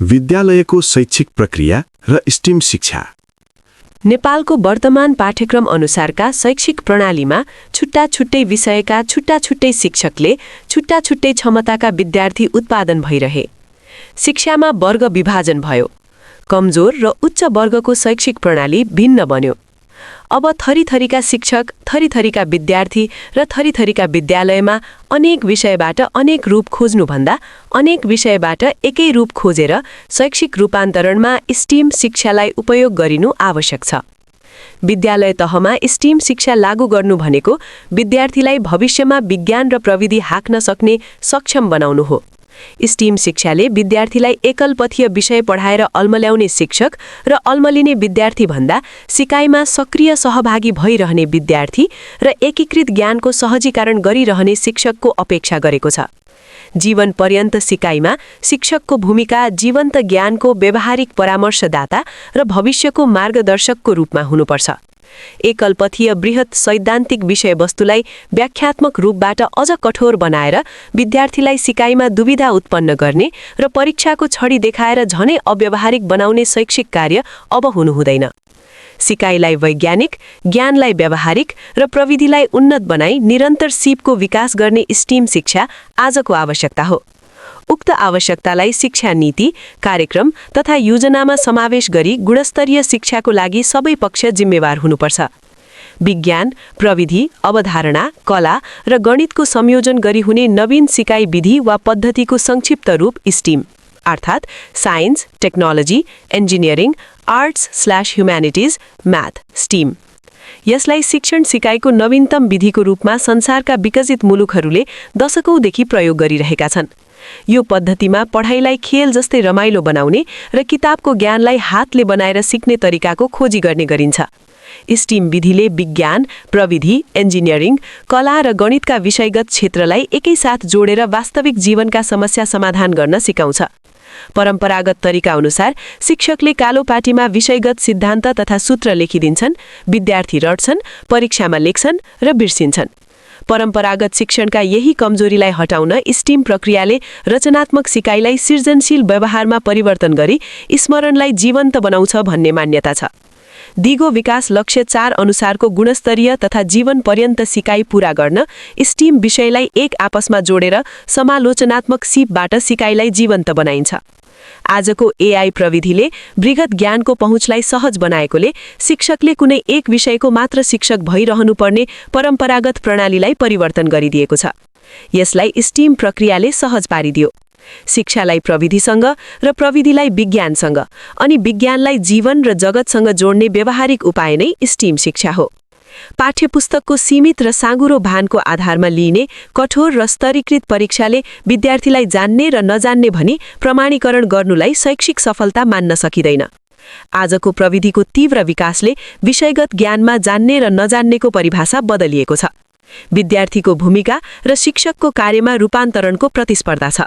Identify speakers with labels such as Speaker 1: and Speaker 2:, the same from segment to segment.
Speaker 1: विद्यालयको शैक्षिक प्रक्रिया र स्टिम शिक्षा।
Speaker 2: नेपालको वर्तमान पाठ्यक्रम अनुसारका शैक्षिक प्रणालीमा छुट्टा-छुट्टै विषयका छुट्टा-छुट्टै शिक्षकले छुट्टा-छुट्टै क्षमताका विद्यार्थी उत्पादन भइरहे। शिक्षामा वर्ग विभाजन भयो। कमजोर र उच्च वर्गको शैक्षिक प्रणाली भिन्न बन्यो। अब थरीथरीका शिक्षक, थरीथरीका विद्यार्थी र थरीथरीका विद्यालयमा अनेक विषयबाट अनेक रूप खोज्नुभन्दा अनेक विषयबाट एकै रूप खोजेर शैक्षिक रूपान्तरणमा स्टिम शिक्षालाई उपयोग गरिनु आवश्यक छ। विद्यालय तहमा स्टिम शिक्षा लागू गर्नु भनेको विद्यार्थीलाई भविष्यमा विज्ञान र प्रविधि हाक्न सक्ने सक्षम बनाउनु हो। स्टिम शिक्षाले विद्यार्थीलाई एकलपथीय विषय पढाएर अल्मल्याउने शिक्षक र अल्मलिने विद्यार्थी भन्दा सिकाइमा सक्रिय सहभागी भइरहने विद्यार्थी र एकीकृत ज्ञानको सहजीकरण गरिरहने शिक्षकको अपेक्षा गरेको छ। जीवन पर्यन्त सिकाइमा शिक्षकको भूमिका जीवन्त ज्ञानको व्यावहारिक परामर्शदाता र भविष्यको मार्गदर्शकको रूपमा हुनुपर्छ। एकलपथीय बृहत सैद्धान्तिक विषयवस्तुलाई व्याख्यात्मक रूपबाट अझ कठोर बनाएर विद्यार्थीलाई सिकाइमा दुविधा उत्पन्न गर्ने र परीक्षाको छडी देखाएर झनै अव्यावहारिक बनाउने शैक्षिक कार्य अब हुनुहुँदैन। सिकाइलाई वैज्ञानिक, ज्ञानलाई व्यावहारिक र प्रविधिलाई उन्नत बनाई निरन्तर सिपको विकास गर्ने स्टिम शिक्षा आजको आवश्यकता हो। उक्त आवश्यकतालाई शिक्षा नीति, कार्यक्रम तथा योजनामा समावेश गरी गुणस्तरीय शिक्षाको लागि सबै पक्ष जिम्मेवार हुनुपर्छ। विज्ञान, प्रविधि, अवधारणा, कला र गणितको संयोजन गरी हुने नवीन सिकाइ विधि वा पद्धतिको संक्षिप्त रूप स्टिम, अर्थात् science, technology, engineering, arts humanities, math, STEAM. यसलाई शिक्षण सिकाइको नवीनतम विधिको रूपमा संसारका विकसित मुलुकहरूले दशकौंदेखि प्रयोग गरिरहेका छन्। यो पद्धतिमा पढाइलाई खेल जस्तै रमाइलो बनाउने र किताबको ज्ञानलाई हातले बनाएर सिक्ने तरिकाको खोजी गर्ने गरिन्छ। स्टिम विधिले विज्ञान, प्रविधि, इन्जिनियरिङ, कला र गणितका विषयगत क्षेत्रलाई एकैसाथ जोडेर वास्तविक जीवनका समस्या समाधान गर्न सिकाउँछ। परम्परागत तरिका अनुसार शिक्षकले कालो पाटीमा विषयगत सिद्धान्त तथा सूत्र लेखिदिन्छन्, विद्यार्थी रट्छन्, परीक्षामा लेख्छन् र बिर्सिन्छन्। परम्परागत शिक्षणका यही कमजोरीलाई हटाउन स्टिम प्रक्रियाले रचनात्मक सिकाइलाई सृजनशील व्यवहारमा परिवर्तन गरी स्मरणलाई जीवन्त बनाउँछ भन्ने मान्यता छ। दिगो विकास लक्ष्य 4 अनुसारको गुणस्तरीय तथा जीवन पर्यन्त सिकाइ पूरा गर्न स्टिम विषयलाई एक आपसमा जोडेर समालोचनात्मक सिपबाट सिकाइलाई जीवन्त बनाइन्छ। आजको एआई प्रविधिले वृहत ज्ञानको पहुँचलाई सहज बनाएकोले शिक्षकले कुनै एक विषयको मात्र शिक्षक भइरहनुपर्ने परम्परागत प्रणालीलाई परिवर्तन गरिदिएको छ। यसलाई स्टिम प्रक्रियाले सहज पारिदियो। शिक्षालाई प्रविधिसँग र प्रविधिलाई विज्ञानसँग अनि विज्ञानलाई जीवन र जगतसँग जोड्ने व्यावहारिक उपाय नै स्टिम शिक्षा हो। पाठ्यपुस्तकको सीमित र साँगुरो भानको आधारमा लिइने कठोर र स्तरीकृत परीक्षाले विद्यार्थीलाई जान्ने र नजान्ने भनी प्रमाणीकरण गर्नुलाई शैक्षिक सफलता मान्न सकिँदैन। आजको प्रविधिको तीव्र विकासले विषयगत ज्ञानमा जान्ने र नजान्नेको परिभाषा बदलिएको छ। विद्यार्थीको भूमिका र शिक्षकको कार्यमा रूपान्तरणको प्रतिस्पर्धा छ।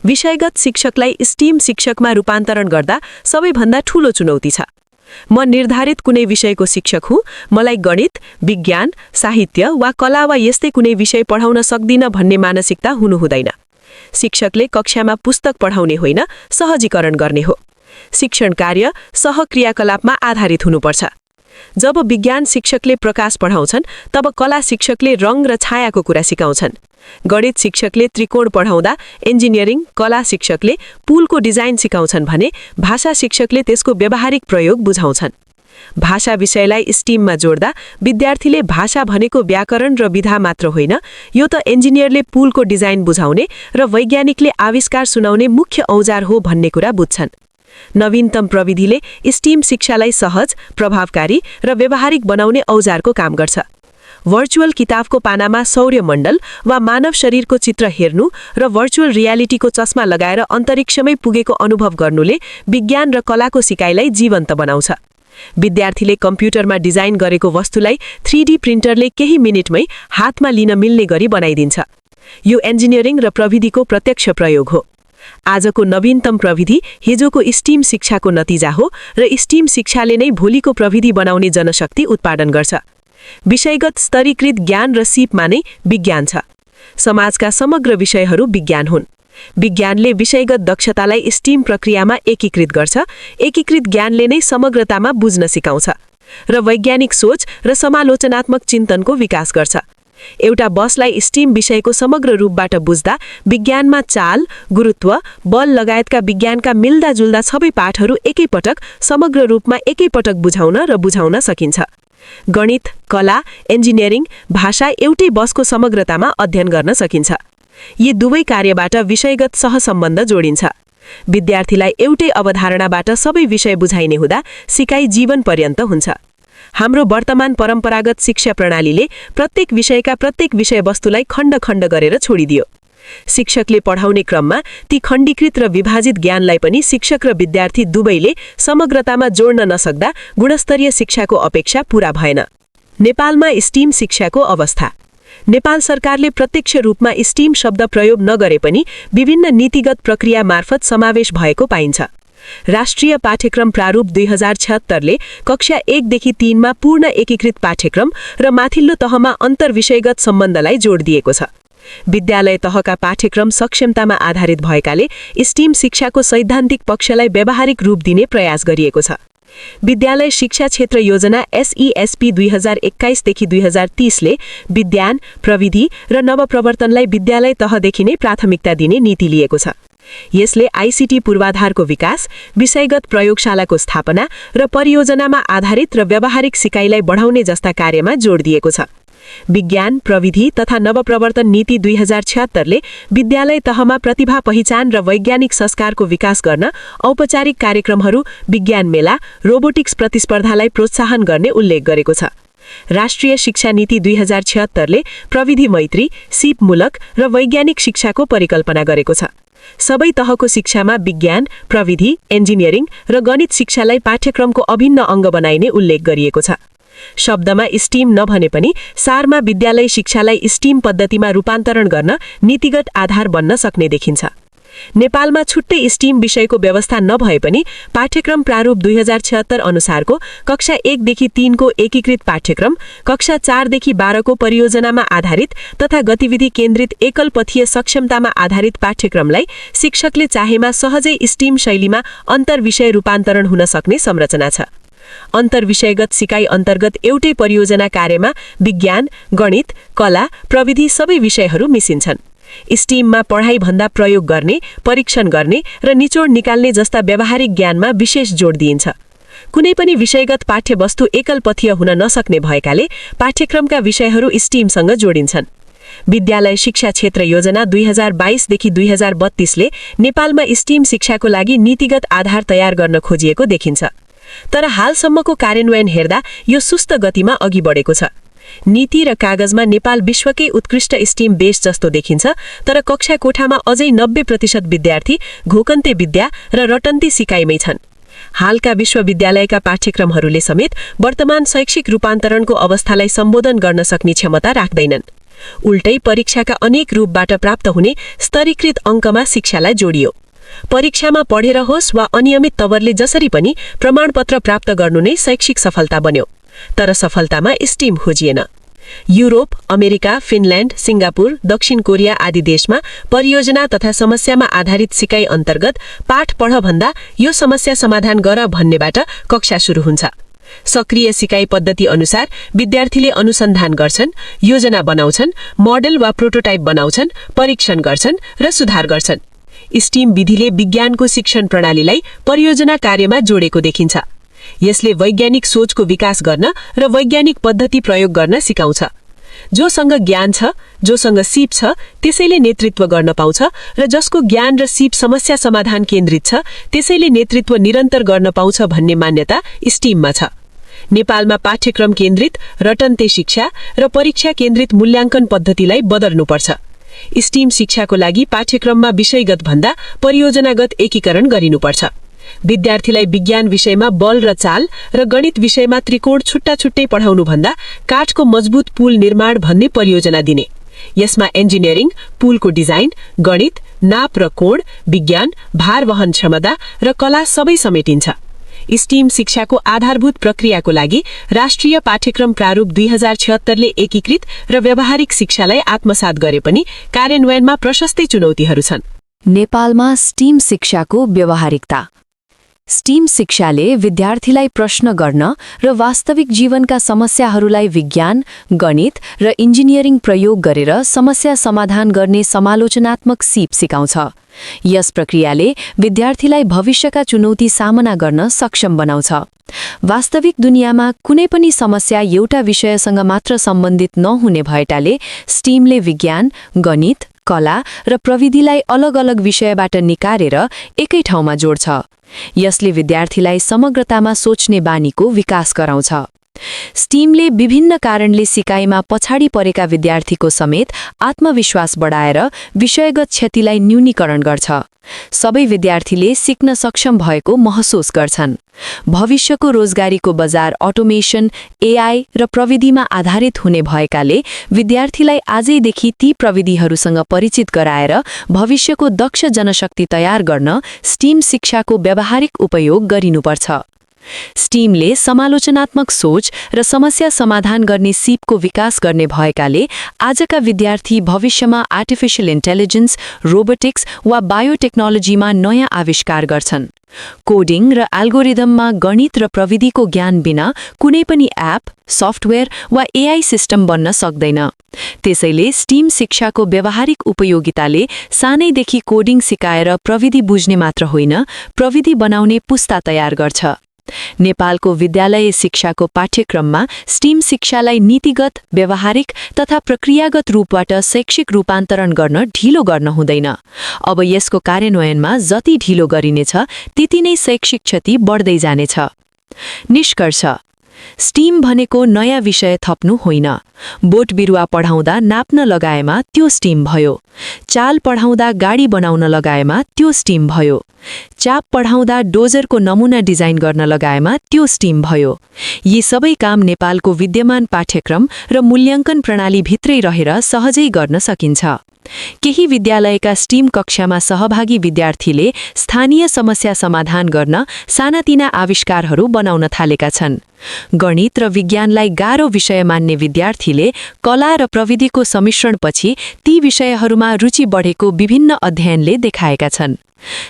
Speaker 2: विषयगत शिक्षकलाई स्टिम शिक्षकमा रूपान्तरण गर्दा सबैभन्दा ठूलो चुनौती छ। म निर्धारित कुनै विषयको शिक्षक हुँ, मलाई गणित, विज्ञान, साहित्य वा कला वा यस्तै कुनै विषय पढाउन सक्दिन भन्ने मानसिकता हुनु हुँदैन। शिक्षकले कक्षामा पुस्तक पढाउने होइन, सहजीकरण गर्ने हो। शिक्षण कार्य सहक्रियाकलापमा आधारित हुनुपर्छ। जब विज्ञान शिक्षकले प्रकाश पढाउँछन् तब कला शिक्षकले रङ र छायाको कुरा सिकाउँछन्। गणित शिक्षकले त्रिकोण पढाउँदा इन्जिनियरिङ कला शिक्षकले पुलको डिजाइन सिकाउँछन् भने भाषा शिक्षकले त्यसको व्यावहारिक प्रयोग बुझाउँछन्। भाषा विषयलाई स्टिममा जोड्दा विद्यार्थीले भाषा भनेको व्याकरण र विधा मात्र होइन, यो त इन्जिनियरले पुलको डिजाइन बुझाउने र वैज्ञानिकले आविष्कार सुनाउने मुख्य औजार हो भन्ने कुरा बुझ्छन्। नवीनतम प्रविधिले स्टिम शिक्षालाई सहज, प्रभावकारी र व्यावहारिक बनाउने औजारको काम गर्छ। भर्चुअल किताबको पानामा सौर्यमण्डल वा मानव शरीरको चित्र हेर्नु र भर्चुअल रियालिटीको चस्मा लगाएर अन्तरिक्षमै पुगेको अनुभव गर्नुले विज्ञान र कलाको सिकाइलाई जीवन्त बनाउँछ। विद्यार्थीले कम्प्युटरमा डिजाइन गरेको वस्तुलाई 3D प्रिन्टरले केही मिनेटमै हातमा लिन मिल्ने गरी बनाइदिन्छ। यो इन्जिनियरिङ र प्रविधिको प्रत्यक्ष प्रयोग हो। आजको नवीनतम प्रविधि हिजोको स्टिम शिक्षाको नतिजा हो र स्टिम शिक्षाले नै भोलिको प्रविधि बनाउने जनशक्ति उत्पादन गर्छ। विषयगत स्तरीकृत ज्ञान र सिपमा नै विज्ञान छ। समाजका समग्र विषयहरू विज्ञान हुन्। विज्ञानले विषयगत दक्षतालाई स्टिम प्रक्रियामा एकीकृत गर्छ, एकीकृत ज्ञानले नै समग्रतामा बुझ्न सिकाउँछ र वैज्ञानिक सोच र समालोचनात्मक चिन्तनको विकास गर्छ। एउटा बसलाई स्टिम विषयको समग्र रूपबाट बुझ्दा विज्ञानमा चाल, गुरुत्व, बल लगायतका विज्ञानका मिल्दाजुल्दा सबै पाठहरू एकैपटक समग्र रूपमा एकैपटक बुझाउन सकिन्छ। गणित, कला, इन्जिनियरिङ, भाषा एउटै बसको समग्रतामा अध्ययन गर्न सकिन्छ। यी दुवै कार्यबाट विषयगत सहसम्बन्ध जोडिन्छ। विद्यार्थीलाई एउटै अवधारणाबाट सबै विषय बुझाइने हुँदा सिकाइ जीवन पर्यन्त हुन्छ। हाम्रो वर्तमान परम्परागत शिक्षा प्रणालीले प्रत्येक विषयका प्रत्येक विषयवस्तुलाई खण्ड गरेर छोडिदियो। शिक्षकले पढाउने क्रममा ती खण्डीकृत र विभाजित ज्ञानलाई पनि शिक्षक र विद्यार्थी दुवैले समग्रतामा जोड्न नसक्दा गुणस्तरीय शिक्षाको अपेक्षा पूरा भएन। नेपालमा स्टिम शिक्षाको अवस्था। नेपाल सरकारले प्रत्यक्ष रूपमा स्टिम शब्द प्रयोग नगरे पनि विभिन्न नीतिगत प्रक्रिया मार्फत समावेश भएको पाइन्छ। राष्ट्रिय पाठ्यक्रम प्रारूप 2076ले कक्षा 1 देखि 3 मा पूर्ण एकीकृत पाठ्यक्रम र माथिल्लो तहमा अन्तर्विषयगत सम्बन्धलाई जोड दिएको छ। विद्यालय तहका पाठ्यक्रम सक्षमतामा आधारित भएकाले स्टिम शिक्षाको सैद्धान्तिक पक्षलाई व्यावहारिक रूप दिने प्रयास गरिएको छ। विद्यालय शिक्षा क्षेत्र योजना SESP 2021 देखि 2030ले विज्ञान, प्रविधि र नवप्रवर्तनलाई विद्यालय तहदेखि नै प्राथमिकता दिने नीति लिएको छ। यसले ICT पूर्वाधारको विकास, विषयगत प्रयोगशालाको स्थापना र परियोजनामा आधारित र व्यावहारिक सिकाइलाई बढाउने जस्ता कार्यमा जोड दिएको छ। विज्ञान, प्रविधि तथा नवप्रवर्तन नीति 2076ले विद्यालय तहमा प्रतिभा पहिचान र वैज्ञानिक संस्कारको विकास गर्न औपचारिक कार्यक्रमहरू, विज्ञान मेला, रोबोटिक्स प्रतिस्पर्धालाई प्रोत्साहन गर्ने उल्लेख गरेको छ। राष्ट्रिय शिक्षा नीति 2076ले प्रविधि मैत्री, सिपमूलक र वैज्ञानिक शिक्षाको परिकल्पना गरेको छ। सबै तहको शिक्षामा विज्ञान, प्रविधि, इन्जिनियरिङ र गणित शिक्षालाई पाठ्यक्रमको अभिन्न अङ्ग बनाइने उल्लेख गरिएको छ। शब्दमा स्टिम नभने पनि सारमा विद्यालय शिक्षालाई स्टिम पद्धतिमा रूपान्तरण गर्न नीतिगत आधार बन्न सक्ने देखिन्छ। नेपालमा छुट्टै स्टिम विषयको व्यवस्था नभए पनि पाठ्यक्रम प्रारूप 2076 अनुसारको कक्षा 1 देखि 3 को एकीकृत पाठ्यक्रम, कक्षा 4 देखि 12 को परियोजनामा आधारित तथा गतिविधि केन्द्रित एकलपथीय सक्षमतामा आधारित पाठ्यक्रमलाई शिक्षकले चाहेमा सहजै स्टिम शैलीमा अन्तर्विषय रूपान्तरण हुन सक्ने संरचना छ। अन्तर्विषयगत सिकाइ अन्तर्गत एउटै परियोजना कार्यमा विज्ञान, गणित, कला, प्रविधि सबै विषयहरू मिसिन्छन्। स्टिममा पढाइभन्दा प्रयोग गर्ने, परीक्षण गर्ने र निचोड निकाल्ने जस्ता व्यावहारिक ज्ञानमा विशेष जोड दिइन्छ। कुनै पनि विषयगत पाठ्यवस्तु एकलपथीय हुन नसक्ने भएकाले पाठ्यक्रमका विषयहरू स्टिमसँग जोडिन्छन्। विद्यालय शिक्षा क्षेत्र योजना 2022 देखि 2032ले नेपालमा स्टिम शिक्षाको लागि नीतिगत आधार तयार गर्न खोजिएको देखिन्छ। तर हालसम्मको कार्यान्वयन हेर्दा यो सुस्त गतिमा अघि बढेको छ। नीति र कागजमा नेपाल विश्वकै उत्कृष्ट स्टिम बेस जस्तो देखिन्छ, तर कक्षा कोठामा अझै 90% विद्यार्थी घोकन्ते विद्या र रटन्ती सिकाइमै छन्। हालका विश्वविद्यालयका पाठ्यक्रमहरूले समेत वर्तमान शैक्षिक रूपान्तरणको अवस्थालाई सम्बोधन गर्न सक्ने क्षमता राख्दैनन्। उल्टै परीक्षाका अनेक रूपबाट प्राप्त हुने स्तरीकृत अङ्कमा शिक्षालाई जोडियो। परीक्षामा पढेर होस् वा अनियमित तवरले जसरी पनि प्रमाणपत्र प्राप्त गर्नु नै शैक्षिक सफलता बन्यो। तर सफलतामा स्टिम खोजिएन। युरोप, अमेरिका, फिनल्यान्ड, सिङ्गापुर, दक्षिण कोरिया आदि देशमा परियोजना तथा समस्यामा आधारित सिकाइ अन्तर्गत पाठ पढ भन्दा यो समस्या समाधान गर भन्नेबाट कक्षा सुरु हुन्छ। सक्रिय सिकाइ पद्धति अनुसार विद्यार्थीले अनुसन्धान गर्छन्, योजना बनाउँछन्, मोडेल वा प्रोटोटाइप बनाउँछन्, परीक्षण गर्छन् र सुधार गर्छन्। स्टिम विधिले विज्ञानको शिक्षण प्रणालीलाई परियोजना कार्यमा जोडेको देखिन्छ। यसले वैज्ञानिक सोचको विकास गर्न र वैज्ञानिक पद्धति प्रयोग गर्न सिकाउँछ। जोसँग ज्ञान छ, जोसँग सिप छ, त्यसैले नेतृत्व गर्न पाउँछ र जसको ज्ञान र सिप समस्या समाधान केन्द्रित छ, त्यसैले नेतृत्व निरन्तर गर्न पाउँछ भन्ने मान्यता स्टिममा छ। नेपालमा पाठ्यक्रम केन्द्रित, रटन्ते शिक्षा र परीक्षा केन्द्रित मूल्याङ्कन पद्धतिलाई बदल्नुपर्छ। स्टिम शिक्षाको लागि पाठ्यक्रममा विषयगत भन्दा परियोजनागत एकीकरण गरिनुपर्छ। विद्यार्थीलाई विज्ञान विषयमा बल र चाल र गणित विषयमा त्रिकोण छुट्टा छुट्टै पढाउनु भन्दा काठको मजबुत पुल निर्माण भन्ने परियोजना दिने। यसमा इन्जिनियरिङ, पुलको डिजाइन, गणित, नाप र कोण, विज्ञान, भार वहन क्षमता र कला सबै समेटिन्छ। स्टिम शिक्षाको आधारभूत प्रक्रियाको लागि राष्ट्रिय पाठ्यक्रम प्रारूप 2076ले एकीकृत र व्यावहारिक शिक्षालाई आत्मसात गरे पनि कार्यान्वयनमा प्रशस्तै चुनौतीहरू छन्।
Speaker 3: नेपालमा स्टिम शिक्षाको व्यवहारिकता। स्टिम शिक्षाले विद्यार्थीलाई प्रश्न गर्न र वास्तविक जीवनका समस्याहरूलाई विज्ञान, गणित र इन्जिनियरिङ प्रयोग गरेर समस्या समाधान गर्ने समालोचनात्मक सीप सिकाउँछ। यस प्रक्रियाले विद्यार्थीलाई भविष्यका चुनौती सामना गर्न सक्षम बनाउँछ। वास्तविक दुनियाँमा कुनै पनि समस्या एउटा विषयसँग मात्र सम्बन्धित नहुने भएटाले स्टिमले विज्ञान, गणित, कला र प्रविधिलाई अलग अलग विषयबाट निकारेर एकै ठाउँमा जोड्छ। यसले विद्यार्थीलाई समग्रतामा सोच्ने बानीको विकास गराउँछ। स्टिमले विभिन्न कारणले सिकाइमा पछाडि परेका विद्यार्थीको समेत आत्मविश्वास बढाएर विषयगत क्षतिलाई न्यूनीकरण गर्छ। सबै विद्यार्थीले सिक्न सक्षम भएको महसुस गर्छन्। भविष्यको रोजगारीको बजार अटोमेसन, एआई र प्रविधिमा आधारित हुने भएकाले विद्यार्थीलाई आजैदेखि ती प्रविधिहरूसँग परिचित गराएर भविष्यको दक्ष जनशक्ति तयार गर्न स्टिम शिक्षाको व्यावहारिक उपयोग गरिनुपर्छ। स्टिमले समालोचनात्मक सोच र समस्या समाधान गर्ने सीपको विकास गर्ने भएकाले आजका विद्यार्थी भविष्यमा आर्टिफिशियल इन्टेलिजेन्स, रोबोटिक्स वा बायोटेक्नोलोजीमा नयाँ आविष्कार गर्छन्। कोडिङ र एल्गोरिदममा गणित र प्रविधिको ज्ञान बिना कुनै पनि एप, सफ्टवेयर वा एआई सिस्टम बन्न सक्दैन। त्यसैले स्टिम शिक्षाको व्यावहारिक उपयोगिताले सानैदेखि कोडिङ सिकाएर प्रविधि बुझ्ने मात्र होइन, प्रविधि बनाउने पुस्ता तयार गर्छ। नेपालको विद्यालय शिक्षाको पाठ्यक्रममा स्टिम शिक्षालाई नीतिगत, व्यावहारिक तथा प्रक्रियागत रूपबाट शैक्षिक रूपान्तरण गर्न ढिलो गर्न हुँदैन। अब यसको कार्यान्वयनमा जति ढिलो गरिनेछ त्यति नै शैक्षिक क्षति बढ्दै जानेछ। निष्कर्ष: स्टिम भनेको नयाँ विषय थप्नु होइन। बोट बिरुवा पढाउँदा नाप्न लगाएमा त्यो स्टिम भयो। चाल पढाउँदा गाडी बनाउन लगाएमा त्यो स्टिम भयो। चाप पढाउँदा डोजरको नमुना डिजाइन गर्न लगाएमा त्यो स्टिम भयो। यी सबै काम नेपालको विद्यमान पाठ्यक्रम र मूल्याङ्कन प्रणालीभित्रै रहेर सहजै गर्न सकिन्छ। केही विद्यालयका स्टिम कक्षामा सहभागी विद्यार्थीले स्थानीय समस्या समाधान गर्न सानातिना आविष्कारहरू बनाउन थालेका छन्। गणित र विज्ञानलाई गाह्रो विषय मान्ने विद्यार्थीले कला र प्रविधिको सम्मिश्रणपछि ती विषयहरूमा रुचि बढेको विभिन्न अध्ययनले देखाएका छन्।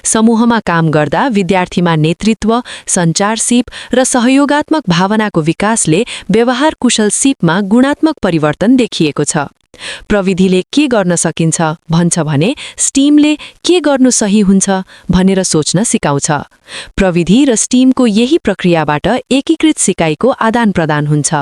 Speaker 3: समूहमा काम गर्दा विद्यार्थीमा नेतृत्व, सञ्चार सिप र सहयोगात्मक भावनाको विकासले व्यवहार कुशल सिपमा गुणात्मक परिवर्तन देखिएको छ। प्रविधिले के गर्न सकिन्छ भन्छ भने स्टिमले के गर्नु सही हुन्छ भनेर सोच्न सिकाउँछ। प्रविधि र स्टिमको यही प्रक्रियाबाट एकीकृत सिकाइको आदान प्रदान हुन्छ।